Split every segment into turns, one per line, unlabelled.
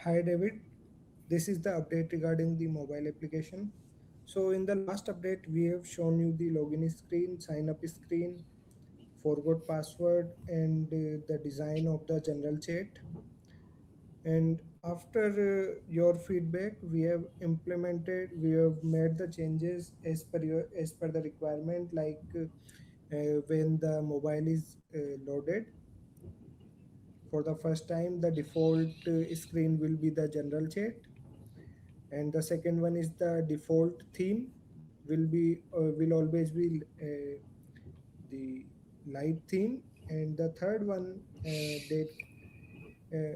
Hi David, this is the update regarding the mobile application. So in the last update, we have shown you the login screen, sign up screen, forgot password, and the design of the general chat. And after your feedback, we have made the changes as per the requirement, like when the mobile is loaded. For the first time, the default screen will be the general chat, and the second one is the default theme will always be the light theme, and the third one that uh,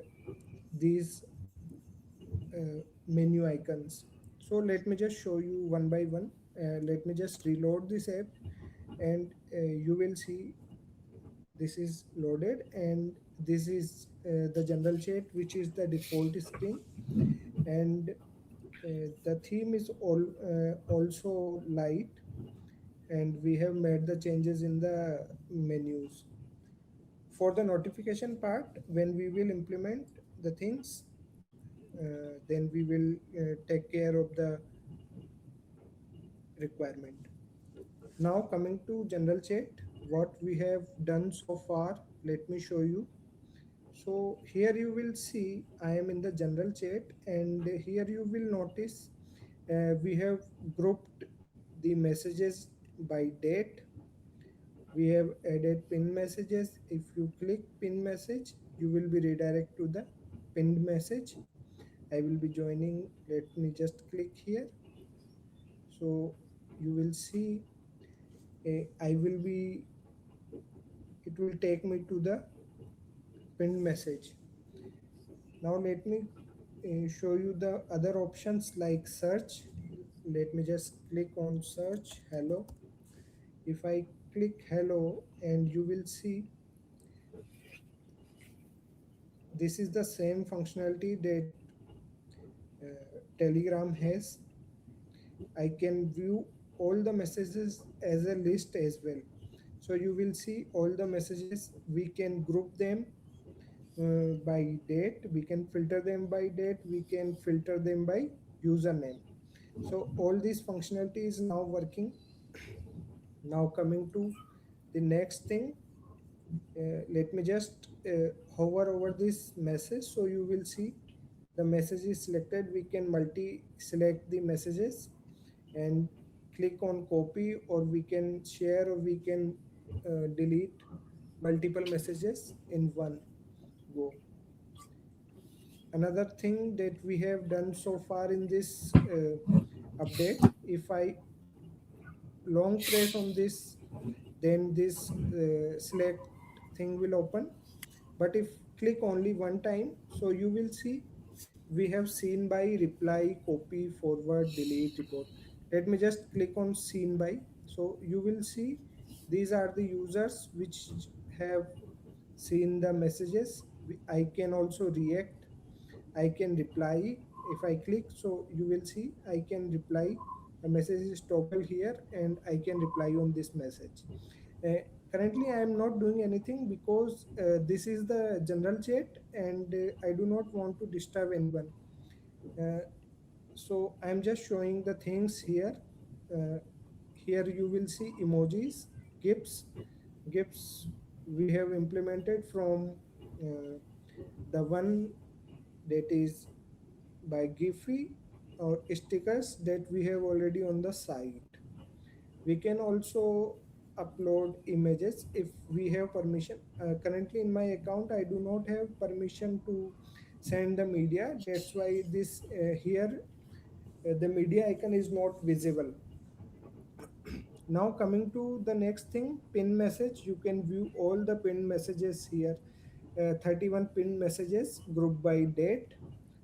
these menu icons. So let me just show you one by one. Let me just reload this app, and you will see this is loaded, and this is the general chat, which is the default screen. And the theme is also light, and we have made the changes in the menus. For the notification part, when we will implement the things, then we will take care of the requirement. Now coming to general chat, what we have done so far, let me show you. So here you will see I am in the general chat, and here you will notice we have grouped the messages by date. We have added pin messages. If you click pin message, you will be redirected to the pinned message. I will be joining. Let me just click here. So you will see I will be, it will take me to the pinned message. Now let me show you the other options like search. Let me just click on search hello. If I click hello, and you will see this is the same functionality that Telegram has. I can view all the messages as a list as well. So you will see all the messages. We can group them by date. We can filter them by date. We can filter them by username. So all this functionality is now working. Now coming to the next thing, let me just hover over this message, so you will see the message is selected. We can multi select the messages and click on copy, or we can share, or we can delete multiple messages in one go. Another thing that we have done so far in this update, if I long press on this, then this select thing will open. But if click only one time, so you will see we have seen by, reply, copy, forward, delete, report. Let me just click on seen by. So you will see these are the users which have seen the messages. I can also react, I can reply. If I click, so you will see I can reply. The message is toggle here, and I can reply on this message. Uh, Currently, I am not doing anything because this is the general chat, and I do not want to disturb anyone. Uh, so I am just showing the things here. Uh, Here you will see emojis, GIFs. GIFs we have implemented from uh, the one that is by Giphy, or stickers that we have already on the site. We can also upload images if we have permission. Currently in my account, I do not have permission to send the media. That's why this here the media icon is not visible. Now coming to the next thing, pin message. You can view all the pin messages here. 31 pin messages grouped by date.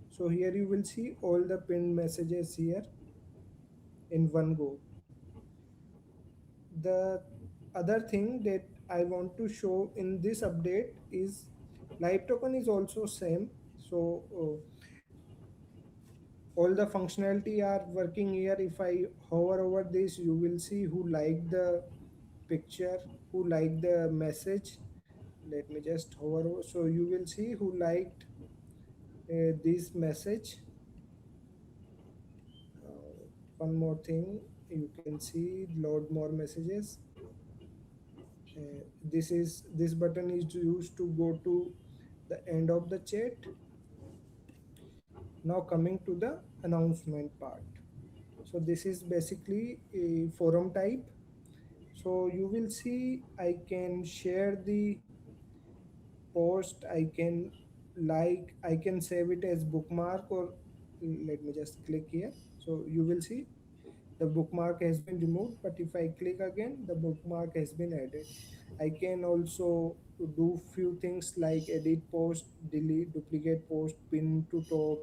So here you will see all the pinned messages here in one go. The other thing that I want to show in this update is live token is also same. So all the functionality are working here. If I hover over this, you will see who liked the picture, who liked the message. Let me just hover over. So you will see who liked this message. One more thing, you can see load more messages. This button is used to go to the end of the chat. Now coming to the announcement part. So this is basically a forum type. So you will see I can share the post, I can like, I can save it as bookmark, or let me just click here. So you will see the bookmark has been removed, but if I click again, the bookmark has been added. I can also do few things like edit post, delete duplicate post, pin to top,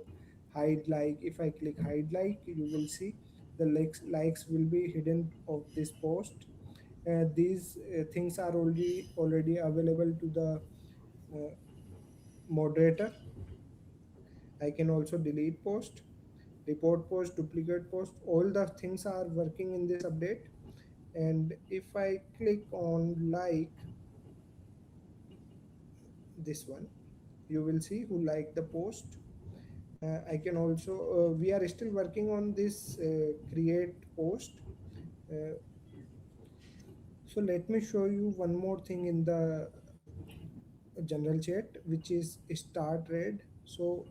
hide like. If I click hide like, you will see the likes will be hidden of this post. These things are already available to the uh, moderator. I can also delete post, report post, duplicate post. All the things are working in this update. And if I click on like this one, you will see who liked the post. I can also, we are still working on this create post. Uh, so let me show you one more thing in the general chat, which is start read. So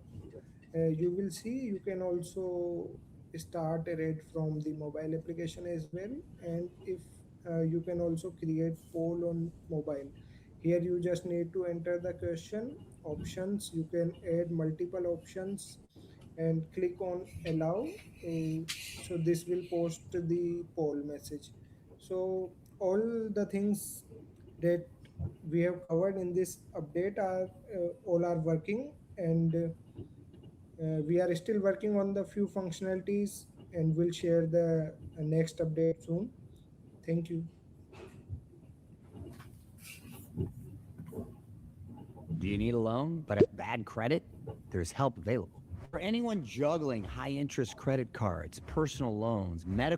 you will see you can also start a read from the mobile application as well. And if you can also create poll on mobile. Here you just need to enter the question options. You can add multiple options and click on allow. uh, so this will post the poll message. So all the things that we have covered in this update are all are working. And we are still working on the few functionalities, and we'll share the next update soon. Thank you.
Do you need a loan but have bad credit? There's help available. For anyone juggling high interest credit cards, personal loans, medical